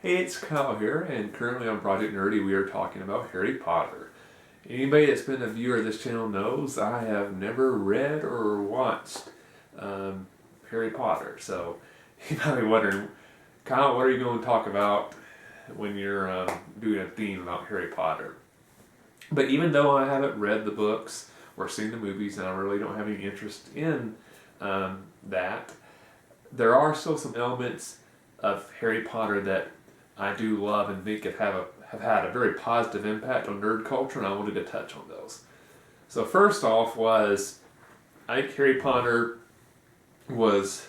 Hey, it's Kyle here, and currently on Project Nerdy we are talking about Harry Potter. Anybody that's been a viewer of this channel knows I have never read or watched Harry Potter. So you might be wondering, Kyle, what are you going to talk about when you're doing a theme about Harry Potter? But even though I haven't read the books or seen the movies, and I really don't have any interest in that, there are still some elements of Harry Potter that I do love and think have had a very positive impact on nerd culture, and I wanted to touch on those. So first off I think Harry Potter was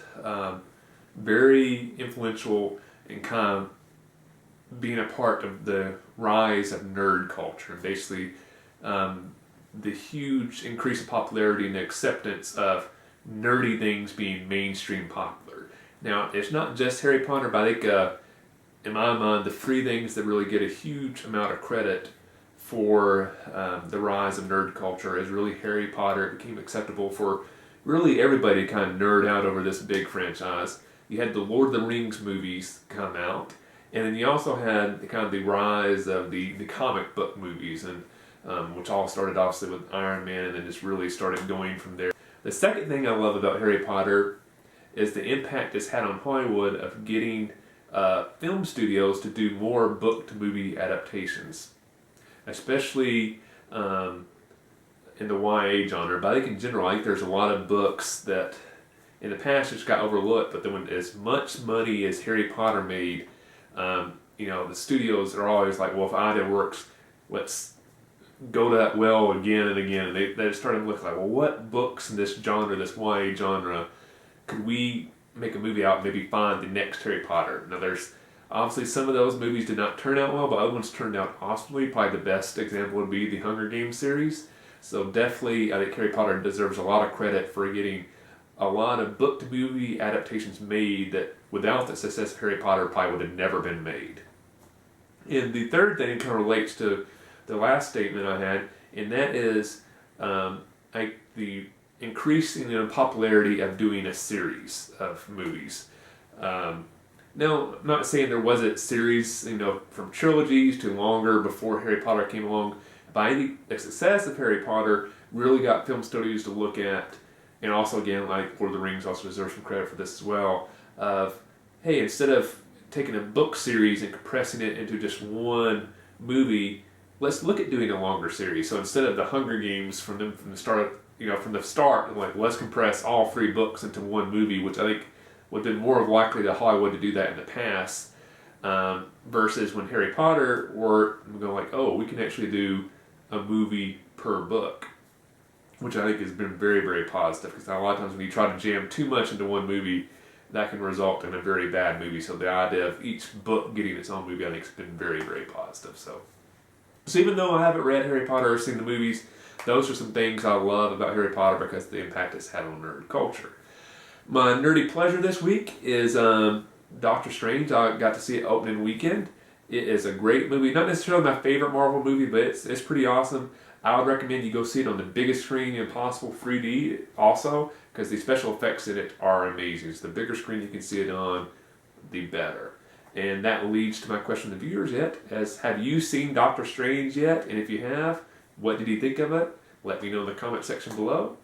very influential in kind of being a part of the rise of nerd culture, and basically the huge increase in popularity and acceptance of nerdy things being mainstream popular. Now, it's not just Harry Potter, but I think in my mind, the three things that really get a huge amount of credit for the rise of nerd culture is really Harry Potter. It became acceptable for really everybody to kind of nerd out over this big franchise. You had the Lord of the Rings movies come out, and then you also had the rise of the comic book movies, and which all started obviously with Iron Man, and then just really started going from there. The second thing I love about Harry Potter is the impact it's had on Hollywood of getting film studios to do more book-to-movie adaptations, especially in the YA genre. But I think in general, I think there's a lot of books that in the past just got overlooked, but then when as much money as Harry Potter made, the studios are always like, well, if idea works, let's go to that well again and again. And they started looking like, well, what books in this genre, this YA genre, could we make a movie out and maybe find the next Harry Potter? Now there's obviously some of those movies did not turn out well, but other ones turned out awesomely. Probably the best example would be the Hunger Games series. So definitely I think Harry Potter deserves a lot of credit for getting a lot of book to movie adaptations made that without the success of Harry Potter probably would have never been made. And the third thing kind of relates to the last statement I had, and that is the increasing in popularity of doing a series of movies. Now, I'm not saying there wasn't series, from trilogies to longer before Harry Potter came along, but I think the success of Harry Potter really got film studios to look at, and also again, like Lord of the Rings also deserves some credit for this as well, of, hey, instead of taking a book series and compressing it into just one movie, let's look at doing a longer series. So instead of the Hunger Games from the start, like, let's compress all three books into one movie, which I think would have been more likely to Hollywood to do that in the past, versus when Harry Potter were going like, oh, we can actually do a movie per book, which I think has been very, very positive, because a lot of times when you try to jam too much into one movie, that can result in a very bad movie. So the idea of each book getting its own movie, I think, has been very, very positive. So even though I haven't read Harry Potter or seen the movies, those are some things I love about Harry Potter because of the impact it's had on nerd culture. My nerdy pleasure this week is Doctor Strange. I got to see it opening weekend. It is a great movie. Not necessarily my favorite Marvel movie, but it's pretty awesome. I would recommend you go see it on the biggest screen possible, 3D also, because the special effects in it are amazing. So the bigger screen you can see it on, the better. And that leads to my question to the viewers have you seen Doctor Strange yet? And if you have, what did you think of it? Let me know in the comment section below.